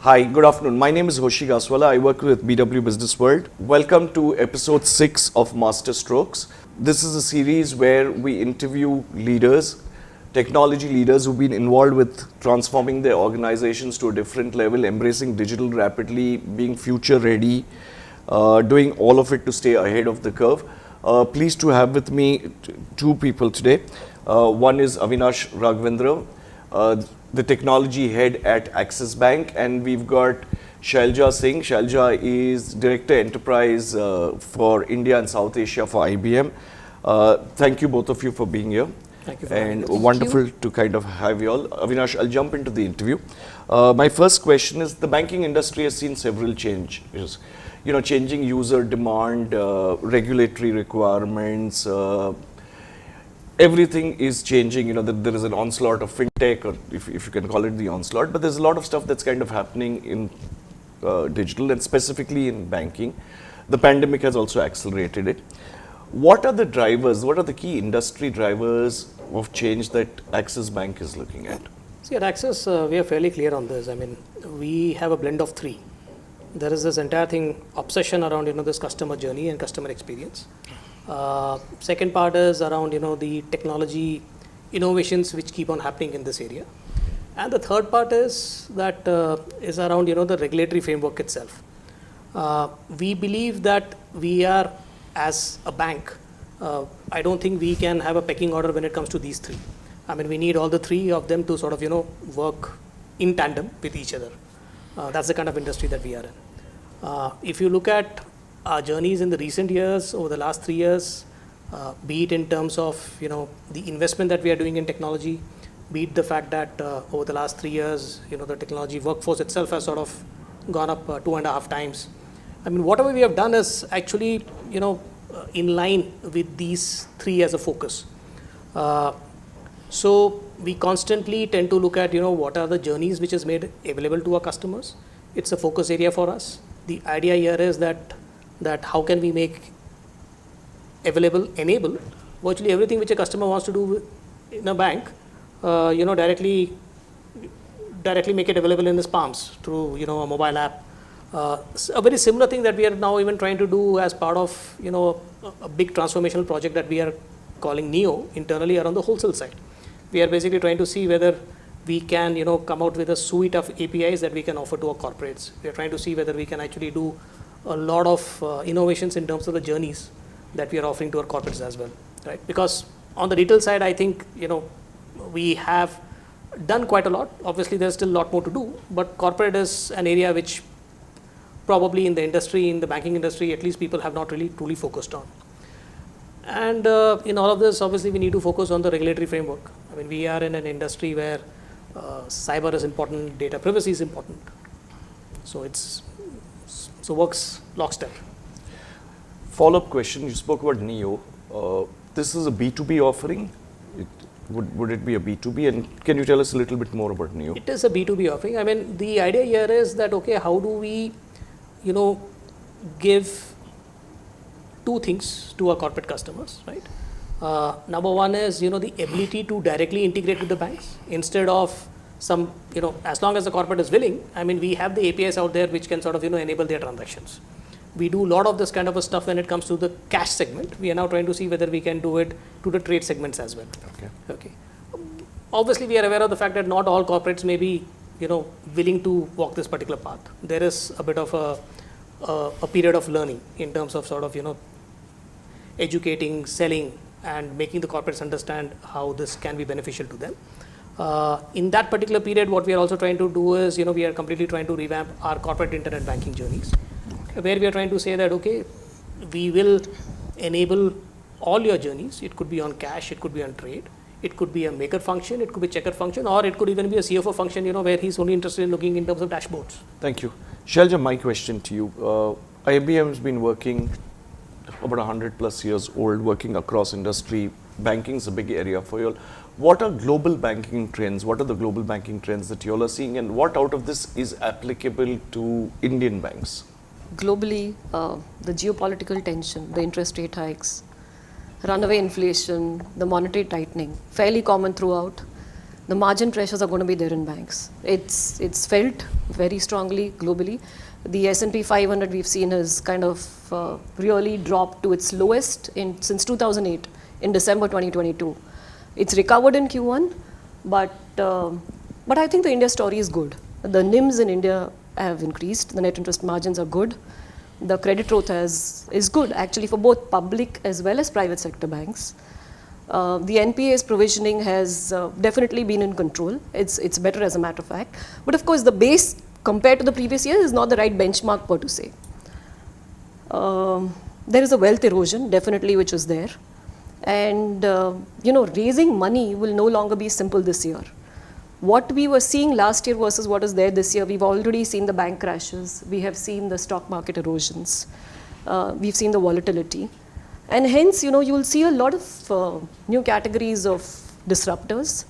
Hi, good afternoon. My name is Hoshi Gaswala. I work with BW Business World. Welcome to episode 6 of Master Strokes. This is a series where we interview leaders, technology leaders who've been involved with transforming their organizations to a different level, embracing digital rapidly, being future ready, doing all of it to stay ahead of the curve. Pleased to have with me two people today. One is Avinash Raghavendra, the technology head at Axis Bank, and we've got Shailja Singh. Shailja is Director Enterprise for India and South Asia for IBM. Thank you both of you for being here. Thank you for and wonderful to kind of have you all. Avinash, I'll jump into the interview. My first question is, the banking industry has seen several changes. Changing user demand, regulatory requirements, everything is changing. There is an onslaught of fintech, or if you can call it the onslaught, but there's a lot of stuff that's kind of happening in digital and specifically in banking. The pandemic has also accelerated it. What are the drivers, what are the key industry drivers of change that Axis Bank is looking at? See, at Axis, we are fairly clear on this. I mean, we have a blend of three. There is this entire thing, obsession around, this customer journey and customer experience. Second part is around, the technology innovations which keep on happening in this area. And the third part is that is around, the regulatory framework itself. We believe that we are, as a bank, I don't think we can have a pecking order when it comes to these three. I mean, we need all the three of them to sort of, work in tandem with each other. That's the kind of industry that we are in. If you look at our journeys in the recent years, over the last 3 years, be it in terms of the investment that we are doing in technology, be it the fact that over the last 3 years, the technology workforce itself has sort of gone up 2.5 times. I mean, whatever we have done is actually in line with these three as a focus. So we constantly tend to look at what are the journeys which is made available to our customers. It's a focus area for us. The idea here is that how can we enable virtually everything which a customer wants to do in a bank, directly make it available in his palms through, a mobile app. A very similar thing that we are now even trying to do as part of, a big transformational project that we are calling NEO internally around the wholesale side. We are basically trying to see whether we can, come out with a suite of APIs that we can offer to our corporates. We are trying to see whether we can actually do a lot of innovations in terms of the journeys that we are offering to our corporates as well, right? Because on the retail side, I think, we have done quite a lot. Obviously, there's still a lot more to do, but corporate is an area which probably in the industry, in the banking industry, at least people have not really truly focused on. And in all of this, obviously, we need to focus on the regulatory framework. I mean, we are in an industry where cyber is important, data privacy is important. So works lockstep. Follow-up question, you spoke about NEO. This is a B2B offering. Would it be a B2B? And can you tell us a little bit more about NEO? It is a B2B offering. I mean, the idea here is that, okay, how do we, give two things to our corporate customers, right? Number one is, the ability to directly integrate with the banks instead of some, as long as the corporate is willing. I mean, we have the APIs out there which can sort of, enable their transactions. We do a lot of this kind of a stuff when it comes to the cash segment. We are now trying to see whether we can do it to the trade segments as well. Okay. Obviously, we are aware of the fact that not all corporates may be, willing to walk this particular path. There is a bit of a period of learning in terms of sort of, educating, selling, and making the corporates understand how this can be beneficial to them. In that particular period, what we are also trying to do is, we are completely trying to revamp our corporate internet banking journeys, where we are trying to say that, okay, we will enable all your journeys. It could be on cash, it could be on trade, it could be a maker function, it could be a checker function, or it could even be a CFO function, where he's only interested in looking in terms of dashboards. Thank you. Shailja, my question to you. IBM has been working about 100 plus years old, working across industry. Banking is a big area for you all. What are global banking trends? What are the global banking trends that you all are seeing, and what out of this is applicable to Indian banks? Globally, the geopolitical tension, the interest rate hikes, runaway inflation, the monetary tightening, fairly common throughout. the margin pressures are going to be there in banks. It's felt very strongly globally. The S&P 500 we've seen has kind of really dropped to its lowest since 2008 in December 2022. It's recovered in Q1, but I think the India story is good. The NIMs in India have increased. The net interest margins are good. The credit growth is good actually for both public as well as private sector banks. The NPA's provisioning has definitely been in control. It's better as a matter of fact. But of course, the base compared to the previous year is not the right benchmark per to say. There is a wealth erosion definitely which is there. And raising money will no longer be simple this year. What we were seeing last year versus what is there this year, we've already seen the bank crashes, we have seen the stock market erosions, we've seen the volatility. And hence, you will see a lot of new categories of disruptors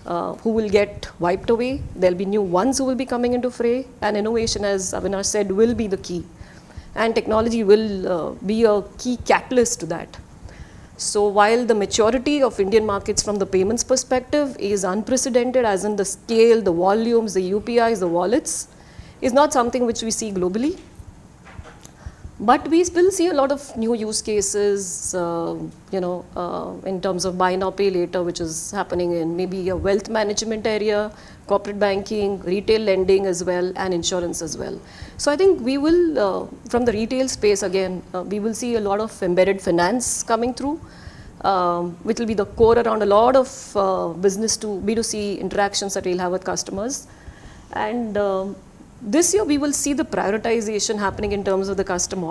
who will get wiped away. There'll be new ones who will be coming into fray, and innovation, as Avinash said, will be the key. And technology will be a key catalyst to that. So while the maturity of Indian markets from the payments perspective is unprecedented, as in the scale, the volumes, the UPIs, the wallets, is not something which we see globally. But we still see a lot of new use cases, in terms of buy now, pay later, which is happening in maybe a wealth management area, corporate banking, retail lending as well, and insurance as well. So I think we will, from the retail space again, we will see a lot of embedded finance coming through, which will be the core around a lot of business to B2C interactions that we'll have with customers. And this year we will see the prioritization happening in terms of the customer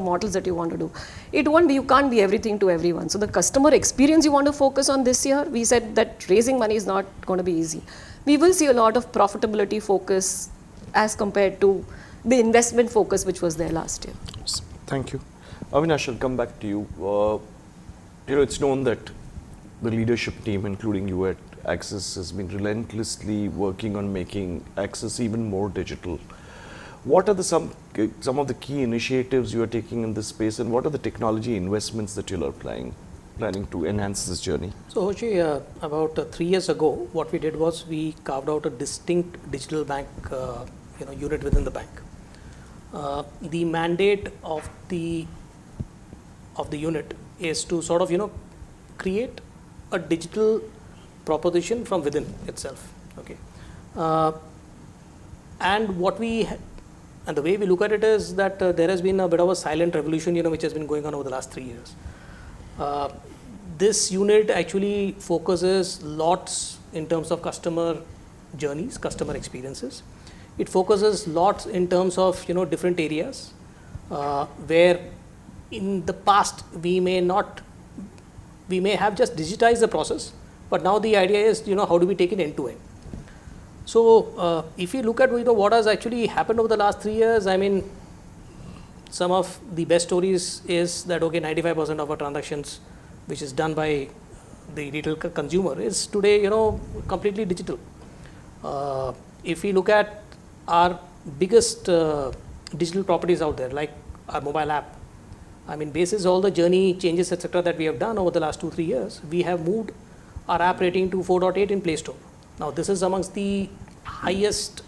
models that you want to do. It won't be, you can't be everything to everyone. So the customer experience you want to focus on this year, we said that raising money is not going to be easy. We will see a lot of profitability focus as compared to the investment focus which was there last year. Thank you. Avinash, I'll come back to you. It's known that the leadership team, including you at Axis, has been relentlessly working on making Axis even more digital. What are some of the key initiatives you are taking in this space, and what are the technology investments that you are planning to enhance this journey? So Hoshi, about 3 years ago, what we did was we carved out a distinct digital bank unit within the bank. The mandate of the unit is to sort of create a digital proposition from within itself. Okay, and the way we look at it is that there has been a bit of a silent revolution, which has been going on over the last 3 years. This unit actually focuses lots in terms of customer journeys, customer experiences. It focuses lots in terms of different areas where in the past we may have just digitized the process, but now the idea is how do we take it end to end. So if you look at what has actually happened over the last 3 years, I mean, some of the best stories is that 95% of our transactions, which is done by the retail consumer, is today completely digital. If we look at our biggest digital properties out there, like our mobile app, I mean, basis all the journey changes, etc., that we have done over the last 2-3 years, we have moved our app rating to 4.8 in Play Store. Now, this is amongst the highest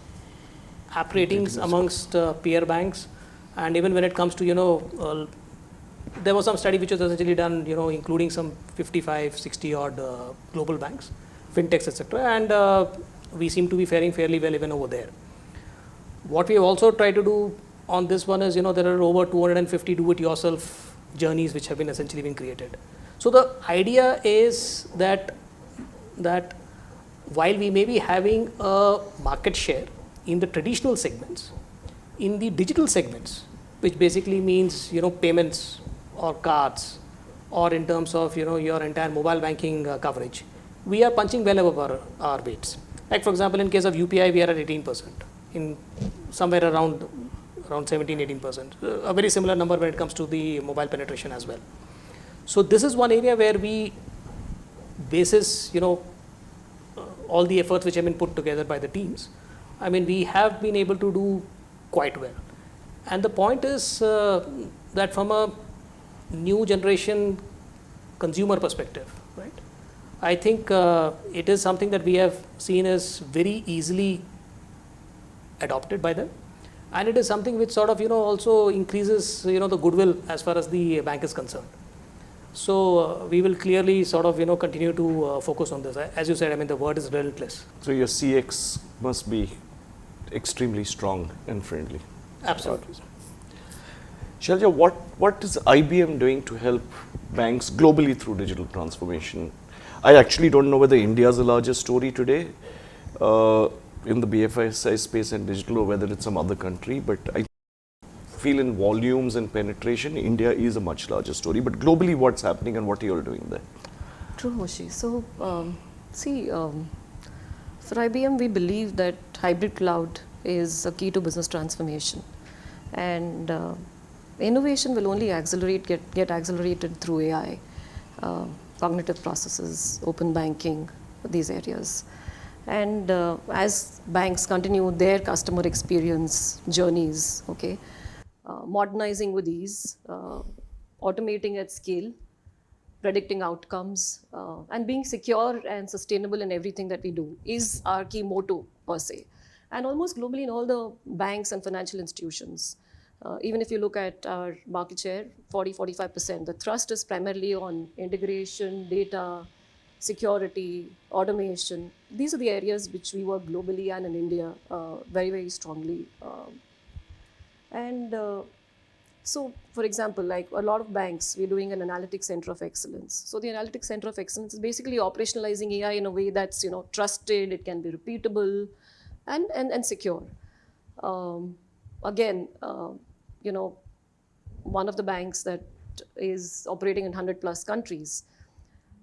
app ratings amongst peer banks, and even when it comes to there was some study which was essentially done, including some 55, 60 odd global banks, fintechs, etc., and we seem to be faring fairly well even over there. What we have also tried to do on this one is, there are over 250 do-it-yourself journeys which have been essentially been created. So the idea is that while we may be having a market share in the traditional segments, in the digital segments, which basically means payments or cards, or in terms of your entire mobile banking coverage, we are punching well above our weights. Like for example, in case of UPI, we are at 18%, in somewhere around 17-18%. A very similar number when it comes to the mobile penetration as well. So this is one area where we basis all the efforts which have been put together by the teams. I mean, we have been able to do quite well. And the point is that from a new generation consumer perspective, right? I think it is something that we have seen as very easily adopted by them, and it is something which sort of also increases the goodwill as far as the bank is concerned. So we will clearly sort of continue to focus on this. As you said, I mean the word is relentless. So your CX must be extremely strong and friendly. Absolutely. Shalja, what is IBM doing to help banks globally through digital transformation? I actually don't know whether India is the largest story today in the BFSI space and digital, or whether it's some other country, but I feel in volumes and penetration, India is a much larger story. But globally, what's happening and what are you all doing there? True, Hoshi. So, for IBM, we believe that hybrid cloud is a key to business transformation, and innovation will only get accelerated through AI, cognitive processes, open banking, these areas. And as banks continue their customer experience journeys, okay, modernizing with ease, automating at scale, predicting outcomes, and being secure and sustainable in everything that we do is our key motto per se. And almost globally in all the banks and financial institutions, even if you look at our market share, 40-45%, the thrust is primarily on integration, data, security, automation. These are the areas which we work globally and in India very, very strongly. So, for example, like a lot of banks, we're doing an analytics center of excellence. So the analytics center of excellence is basically operationalizing AI in a way that's trusted, it can be repeatable, and secure. Again, one of the banks that is operating in 100 plus countries,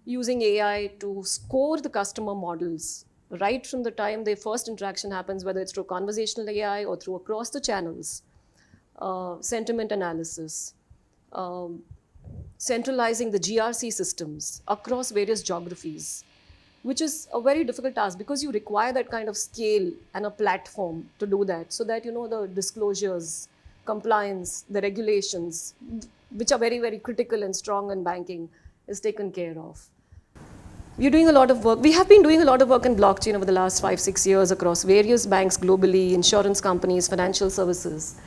using AI to score the customer models right from the time their first interaction happens, whether it's through conversational AI or through across the channels, sentiment analysis, centralizing the GRC systems across various geographies, which is a very difficult task because you require that kind of scale and a platform to do that, so that the disclosures, compliance, the regulations, which are very, very critical and strong in banking, is taken care of. We're doing a lot of work. We have been doing a lot of work in blockchain over the last 5-6 years across various banks globally, insurance companies, financial services.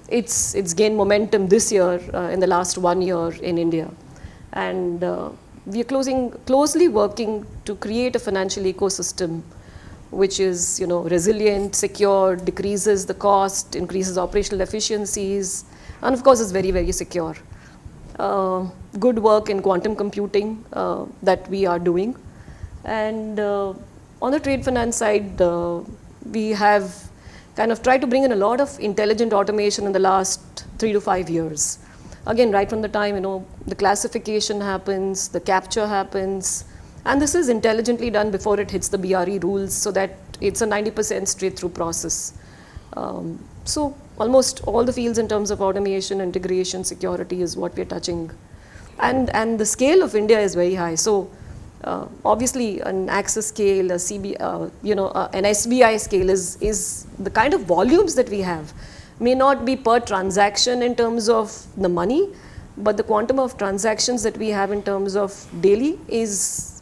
It's gained momentum this year, in the last 1 year in India. And we are closely working to create a financial ecosystem which is resilient, secure, decreases the cost, increases operational efficiencies, and of course is very, very secure. Good work in quantum computing that we are doing. And on the trade finance side, we have kind of tried to bring in a lot of intelligent automation in the last 3 to 5 years. Again, right from the time the classification happens, the capture happens, and this is intelligently done before it hits the BRE rules, so that it's a 90% straight through process. So almost all the fields in terms of automation, integration, security is what we're touching. And the scale of India is very high. So obviously an Axis scale, an SBI scale is the kind of volumes that we have may not be per transaction in terms of the money, but the quantum of transactions that we have in terms of daily is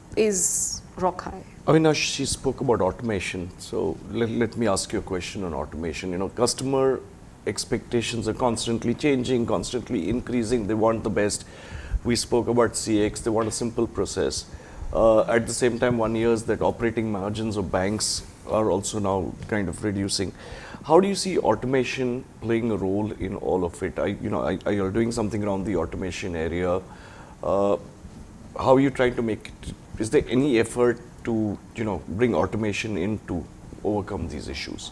rock high. Avinash, she spoke about automation. So let me ask you a question on automation. Customer expectations are constantly changing, constantly increasing. They want the best. We spoke about CX. They want a simple process. At the same time, 1 year is that operating margins of banks are also now kind of reducing. How do you see automation playing a role in all of it? Are you doing something around the automation area? How are you trying to make it? Is there any effort to bring automation in to overcome these issues?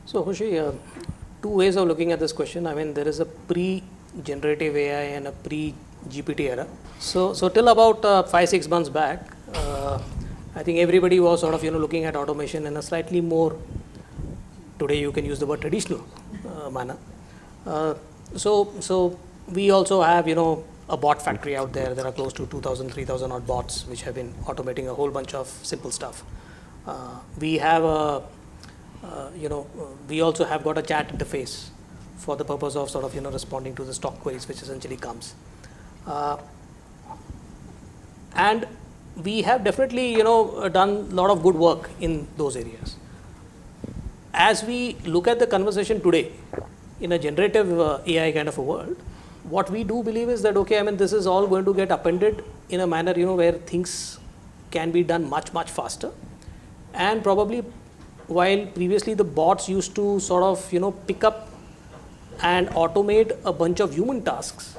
So Hoshi, 2 ways of looking at this question. I mean, there is a pre-generative AI and a pre-GPT era. So till about 5-6 months back, I think everybody was sort of looking at automation in a slightly more, today you can use the word traditional manner. So we also have a bot factory out there. There are close to 2,000, 3,000 odd bots which have been automating a whole bunch of simple stuff. We have we also have got a chat interface for the purpose of sort of responding to the stock queries, which essentially comes. And we have definitely, done a lot of good work in those areas. As we look at the conversation today in a generative AI kind of a world, what we do believe is that, okay, I mean, this is all going to get appended in a manner, where things can be done much, much faster. And probably while previously the bots used to sort of, pick up and automate a bunch of human tasks,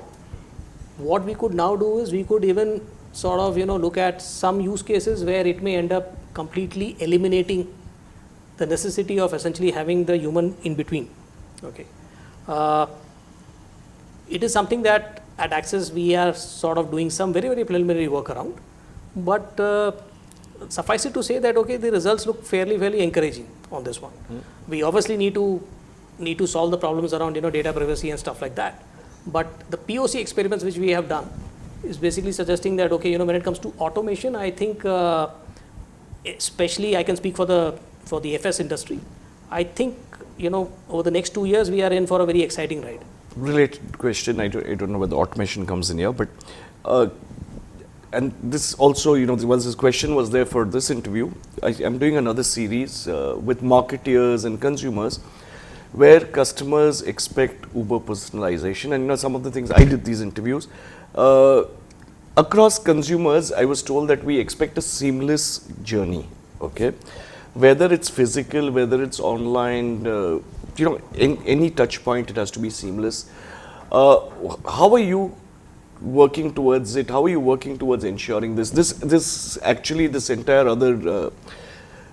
what we could now do is we could even sort of, look at some use cases where it may end up completely eliminating the necessity of essentially having the human in between. Okay. It is something that at Axis we are sort of doing some very, very preliminary work around, but suffice it to say that, okay, the results look fairly encouraging on this one. We obviously need to solve the problems around, data privacy and stuff like that. But the POC experiments which we have done is basically suggesting that, okay, when it comes to automation, I think, especially I can speak for the FS industry, I think, over the next 2 years, we are in for a very exciting ride. Related question, I don't know whether automation comes in here, but and this also, once this question was there for this interview, I'm doing another series with marketeers and consumers where customers expect uber personalization. And some of the things I did these interviews across consumers, I was told that we expect a seamless journey, okay, whether it's physical, whether it's online, in any touch point, it has to be seamless. How are you working towards it? How are you working towards ensuring this? This actually, this entire other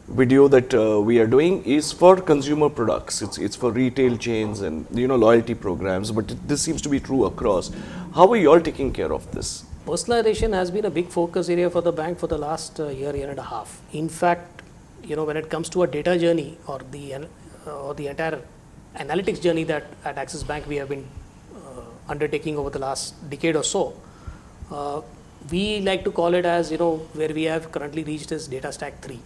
video that we are doing is for consumer products. It's for retail chains and loyalty programs, but this seems to be true across. How are you all taking care of this? Personalization has been a big focus area for the bank for the last year and a half. In fact, when it comes to a data journey or the entire analytics journey that at Axis Bank we have been undertaking over the last decade or so, we like to call it as, where we have currently reached is data stack 3.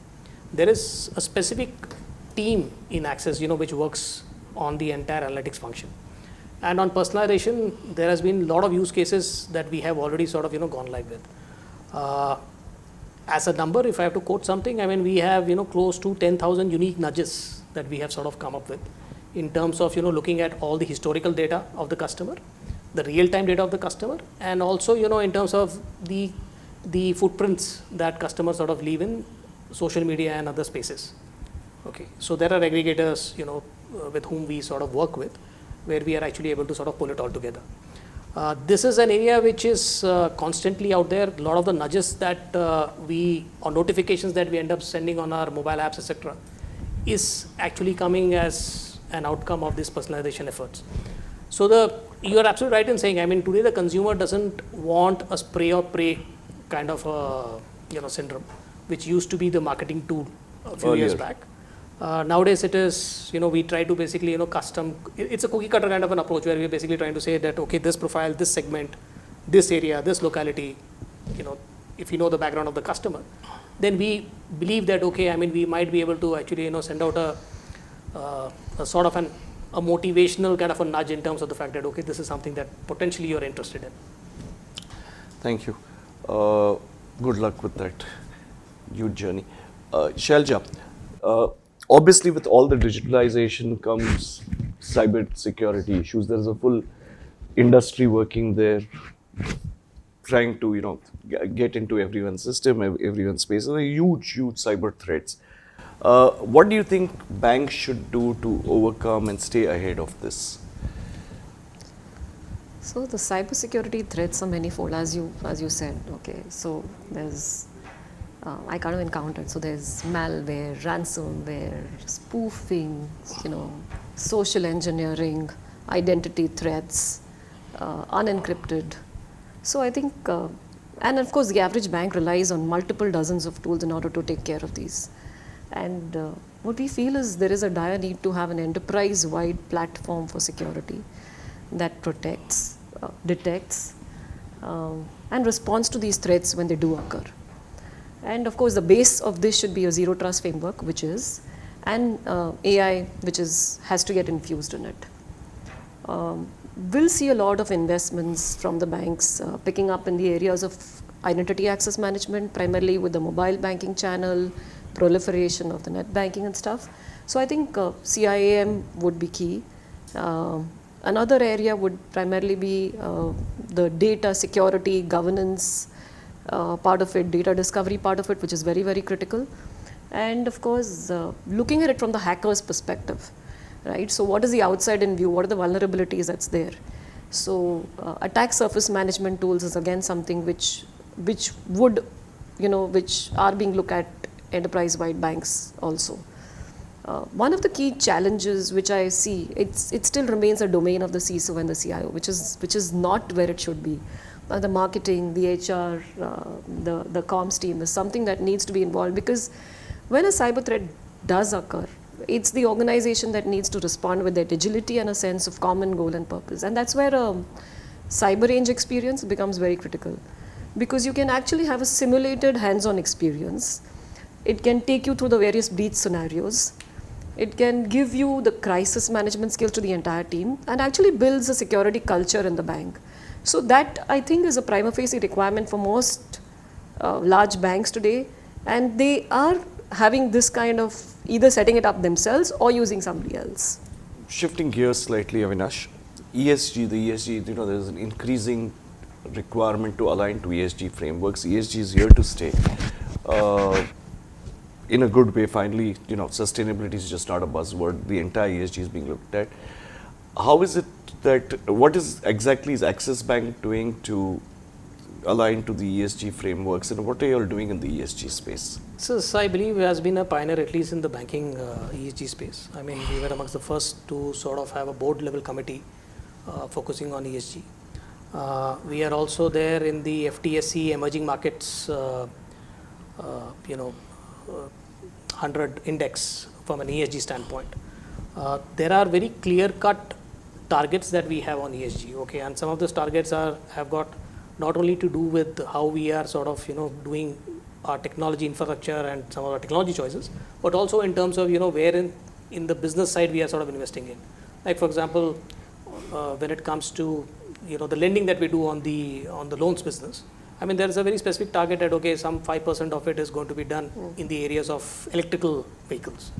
There is a specific team in Axis, which works on the entire analytics function. And on personalization, there has been a lot of use cases that we have already sort of, gone live with. As a number, if I have to quote something, I mean, we have, close to 10,000 unique nudges that we have sort of come up with in terms of, looking at all the historical data of the customer, the real-time data of the customer, and also, in terms of the footprints that customers sort of leave in social media and other spaces. Okay, so there are aggregators, with whom we sort of work with, where we are actually able to sort of pull it all together. This is an area which is constantly out there. A lot of the nudges that or notifications that we end up sending on our mobile apps, etc., is actually coming as an outcome of this personalization efforts. So you are absolutely right in saying, I mean, today the consumer doesn't want a spray or pray kind of syndrome, which used to be the marketing tool a few years back. Nowadays it is, we try to basically, custom, it's a cookie cutter kind of an approach where we're basically trying to say that, okay, this profile, this segment, this area, this locality, if you know the background of the customer, then we believe that, okay, I mean, we might be able to actually, send out a sort of a motivational kind of a nudge in terms of the fact that, okay, this is something that potentially you're interested in. Thank you. Good luck with that huge journey. Shailja, obviously with all the digitalization comes cyber security issues. There's a full industry working there, trying to get into everyone's system, everyone's space. There are huge cyber threats. What do you think banks should do to overcome and stay ahead of this? So the cybersecurity threats are manifold, as you said. Okay, so there's I kind of encountered. So there's malware, ransomware, spoofing, social engineering, identity threats, unencrypted. So I think, and of course, the average bank relies on multiple dozens of tools in order to take care of these. And what we feel is there is a dire need to have an enterprise-wide platform for security that protects, detects, and responds to these threats when they do occur. And of course, the base of this should be a zero trust framework, which is, and AI, which has to get infused in it. We'll see a lot of investments from the banks picking up in the areas of identity access management, primarily with the mobile banking channel, proliferation of the net banking and stuff. So I think CIAM would be key. Another area would primarily be the data security, governance part of it, data discovery part of it, which is very, very critical. And of course, looking at it from the hacker's perspective, right? So what is the outside in view? What are the vulnerabilities that's there? So attack surface management tools is again something which would, which are being looked at enterprise-wide banks also. One of the key challenges which I see, it still remains a domain of the CISO and the CIO, which is not where it should be. The marketing, the HR, the comms team is something that needs to be involved, because when a cyber threat does occur, it's the organization that needs to respond with that agility and a sense of common goal and purpose. And that's where cyber range experience becomes very critical, because you can actually have a simulated hands-on experience. It can take you through the various breach scenarios. It can give you the crisis management skills to the entire team, and actually builds a security culture in the bank. So that, I think, is a prima facie requirement for most large banks today, and they are having this kind of either setting it up themselves or using somebody else. Shifting gears slightly, Avinash, the ESG, there's an increasing requirement to align to ESG frameworks. ESG is here to stay. In a good way, finally, sustainability is just not a buzzword. The entire ESG is being looked at. How is it what is exactly is Axis Bank doing to align to the ESG frameworks, and what are you all doing in the ESG space? So I believe has been a pioneer, at least in the banking ESG space. I mean, we were amongst the first to sort of have a board level committee focusing on ESG. We are also there in the FTSE emerging markets, 100 index from an ESG standpoint. There are very clear-cut targets that we have on ESG, okay, and some of those targets have got not only to do with how we are sort of doing our technology infrastructure and some of our technology choices, but also in terms of where in the business side we are sort of investing in. Like for example, when it comes to the lending that we do on the loans business, I mean, there is a very specific target that, okay, some 5% of it is going to be done in the areas of electrical vehicles.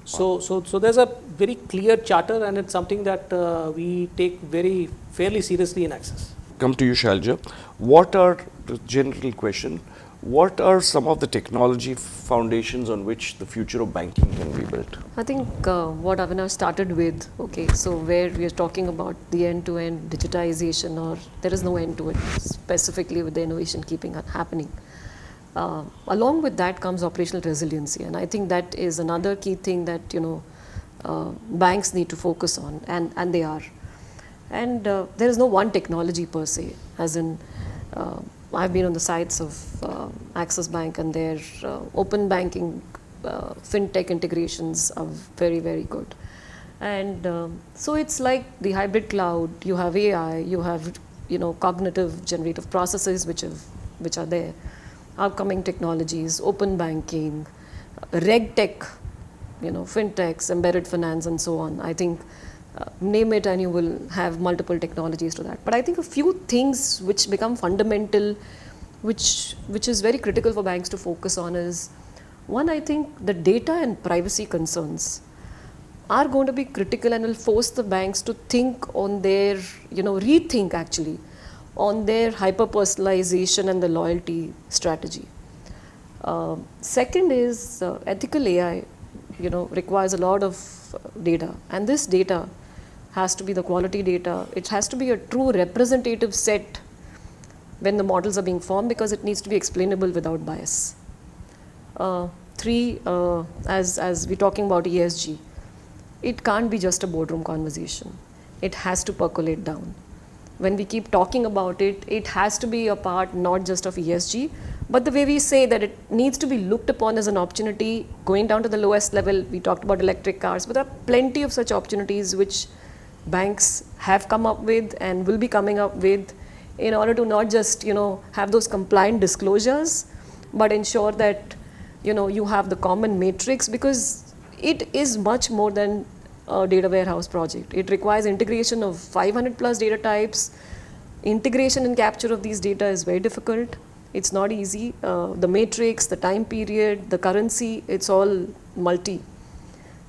So there's a very clear charter, and it's something that we take very fairly seriously in Axis. Come to you, Shalja. The general question, what are some of the technology foundations on which the future of banking can be built? I think what Avinash started with, okay, so where we are talking about the end-to-end digitization, or there is no end to it, specifically with the innovation keeping happening. Along with that comes operational resiliency, and I think that is another key thing that banks need to focus on, and they are. And there is no one technology per se, as in I've been on the sites of Axis Bank, and their open banking fintech integrations are very, very good. And so it's like the hybrid cloud, you have AI, you have cognitive generative processes which are there, upcoming technologies, open banking, reg tech, fintechs, embedded finance, and so on. I think name it and you will have multiple technologies to that. But I think a few things which become fundamental, which is very critical for banks to focus on is, one, I think the data and privacy concerns are going to be critical and will force the banks to think on their, rethink actually on their hyper-personalization and the loyalty strategy. Second is ethical AI, requires a lot of data, and this data has to be the quality data. It has to be a true representative set when the models are being formed, because it needs to be explainable without bias. Three, as we're talking about ESG, it can't be just a boardroom conversation. It has to percolate down. When we keep talking about it, it has to be a part not just of ESG, but the way we say that it needs to be looked upon as an opportunity going down to the lowest level. We talked about electric cars, but there are plenty of such opportunities which banks have come up with and will be coming up with in order to not just have those compliant disclosures, but ensure that you have the common matrix, because it is much more than a data warehouse project. It requires integration of 500 plus data types. Integration and capture of these data is very difficult. It's not easy. The matrix, the time period, the currency, it's all multi.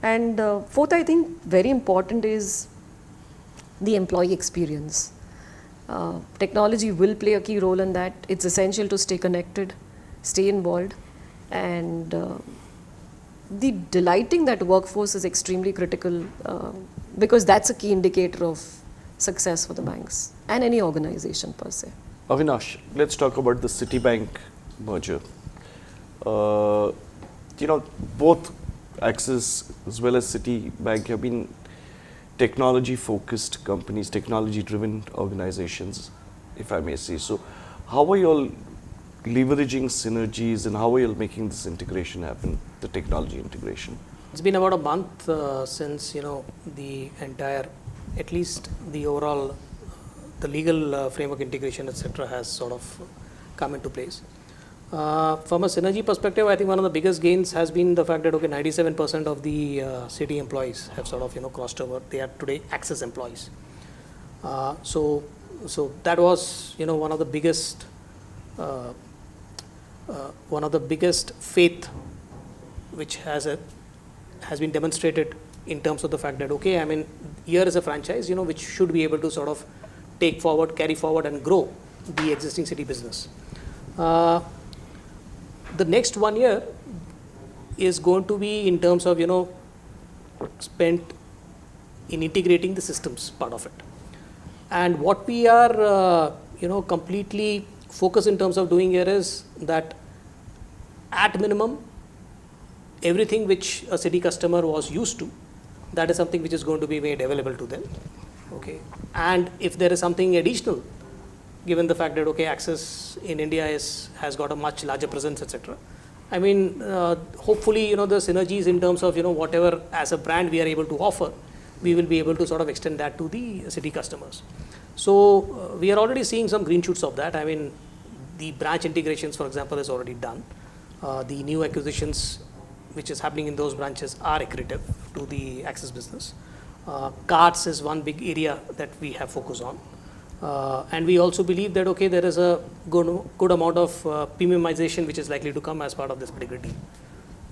And fourth, I think very important is the employee experience. Technology will play a key role in that. It's essential to stay connected, stay involved, and the delighting that workforce is extremely critical because that's a key indicator of success for the banks and any organization per se. Avinash, let's talk about the Citibank merger. Both Axis as well as Citibank have been technology-focused companies, technology-driven organizations, if I may say so. How are you all leveraging synergies and how are you all making this integration happen, the technology integration? It's been about a month since the entire, at least the overall, the legal framework integration, etc., has sort of come into place. From a synergy perspective, I think one of the biggest gains has been the fact that 97% of the Citi employees have sort of crossed over. They are today Axis employees. So that was one of the biggest faith which has been demonstrated in terms of the fact that here is a franchise which should be able to sort of take forward, carry forward, and grow the existing Citi business. The next 1 year is going to be in terms of spent in integrating the systems part of it, and what we are completely focused in terms of doing here is that at minimum everything which a Citi customer was used to, that is something which is going to be made available to them. Okay, and if there is something additional, given the fact that Axis in India has got a much larger presence, etc. Hopefully the synergies in terms of whatever as a brand we are able to offer, we will be able to sort of extend that to the Citi customers. So we are already seeing some green shoots of that. The branch integrations, for example, is already done. The new acquisitions which is happening in those branches are accretive to the Axis business. Cards is one big area that we have focus on. And we also believe that there is a good amount of premiumization which is likely to come as part of this particular deal.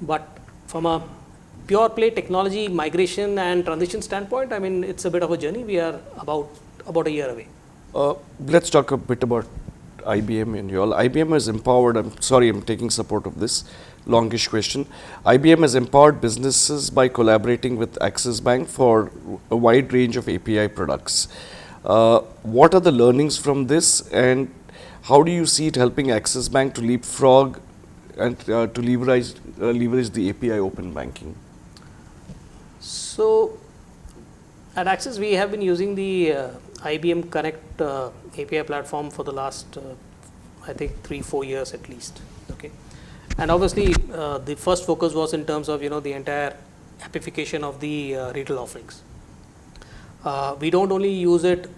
But from a pure play technology migration and transition standpoint, it's a bit of a journey. We are about a year away. Let's talk a bit about IBM and you all. IBM has empowered, I'm taking support of this longish question. IBM has empowered businesses by collaborating with Axis Bank for a wide range of API products. What are the learnings from this and how do you see it helping Axis Bank to leapfrog and to leverage the API open banking? So at Axis we have been using the IBM Connect API platform for the last I think 3-4 years at least. Okay, and obviously the first focus was in terms of the entire appification of the retail offerings. We don't only use it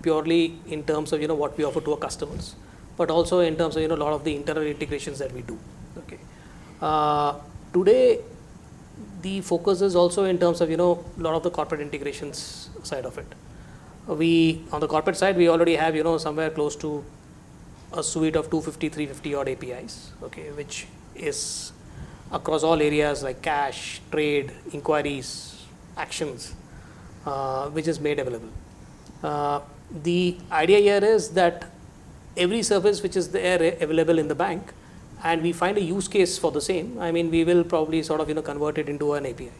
purely in terms of what we offer to our customers, but also in terms of a lot of the internal integrations that we do. Okay, today the focus is also in terms of a lot of the corporate integrations side of it. We on the corporate side we already have somewhere close to a suite of 250-350 odd APIs. Okay, which is across all areas like cash, trade, inquiries, actions. Which is made available. The idea here is that every service which is there available in the bank, and we find a use case for the same, we will probably sort of convert it into an API.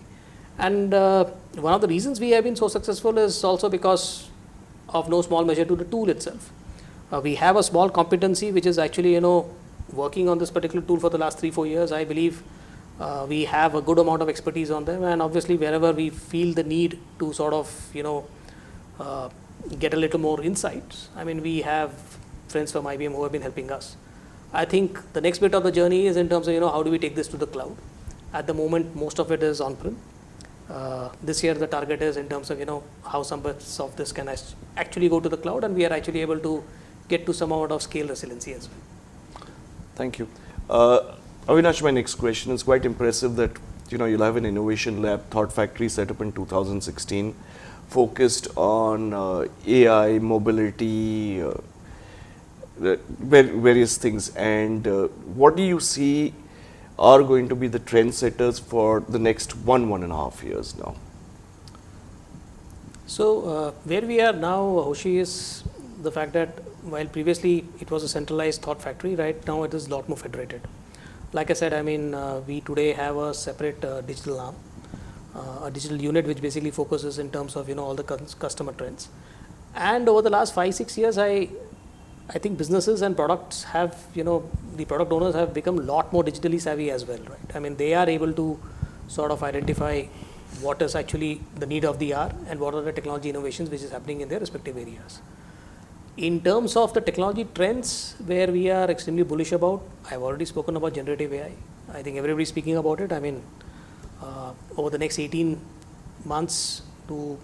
And one of the reasons we have been so successful is also because of no small measure to the tool itself. We have a small competency which is actually working on this particular tool for the last 3-4 years. I believe we have a good amount of expertise on them, and obviously wherever we feel the need to sort of get a little more insights, we have friends from IBM who have been helping us. I think the next bit of the journey is in terms of how do we take this to the cloud. At the moment most of it is on-prem. This year the target is in terms of how some bits of this can actually go to the cloud, and we are actually able to get to some amount of scale resiliency as well. Thank you. Avinash, my next question is quite impressive that you'll have an innovation lab, Thought Factory, set up in 2016, focused on AI, mobility, various things. And what do you see are going to be the trendsetters for the next 1.5 years now? So where we are now, Hoshi, is the fact that while previously it was a centralized thought factory, right now it is a lot more federated. Like I said, I mean, we today have a separate digital arm, a digital unit which basically focuses in terms of all the customer trends. And over the last 5-6 years, I think businesses and products have, the product owners have become a lot more digitally savvy as well, right? I mean, they are able to sort of identify what is actually the need of the hour and what are the technology innovations which is happening in their respective areas. In terms of the technology trends where we are extremely bullish about, I've already spoken about generative AI. I think everybody's speaking about it. I mean, over the next 18 months to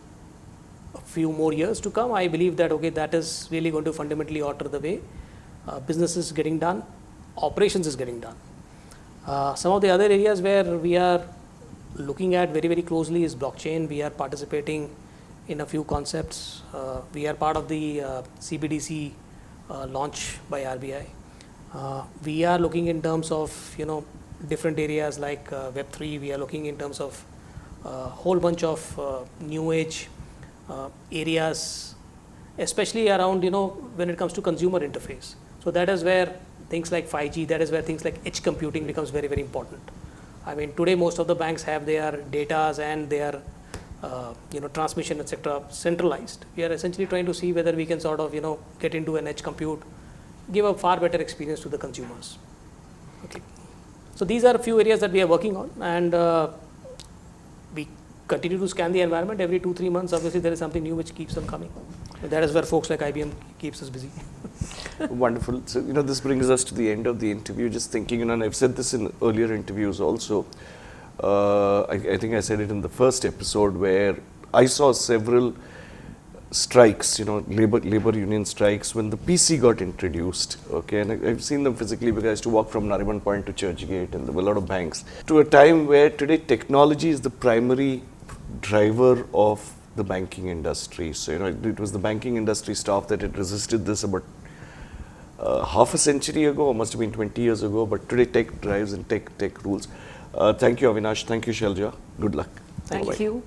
a few more years to come, I believe that, okay, that is really going to fundamentally alter the way business is getting done, operations is getting done. Some of the other areas where we are looking at very, very closely is blockchain. We are participating in a few concepts. We are part of the CBDC launch by RBI. We are looking in terms of, different areas like Web3. We are looking in terms of a whole bunch of new age areas, especially around, when it comes to consumer interface. So that is where things like 5G, that is where things like edge computing becomes very, very important. I mean, today most of the banks have their data and their transmission, etc., centralized. We are essentially trying to see whether we can sort of, get into an edge compute, give a far better experience to the consumers. Okay. So these are a few areas that we are working on, and we continue to scan the environment every 2-3 months. Obviously, there is something new which keeps on coming. That is where folks like IBM keeps us busy. Wonderful. So, this brings us to the end of the interview. Just thinking, and I've said this in earlier interviews also. I think I said it in the first episode where I saw several strikes, labor union strikes when the PC got introduced. Okay, and I've seen them physically because I used to walk from Nariman Point to Churchgate, and there were a lot of banks. To a time where today technology is the primary driver of the banking industry. So, it was the banking industry staff that had resisted this about half a century ago, or must have been 20 years ago, but today tech drives and tech rules. Thank you, Avinash. Thank you, Shailja. Good luck. Thank you.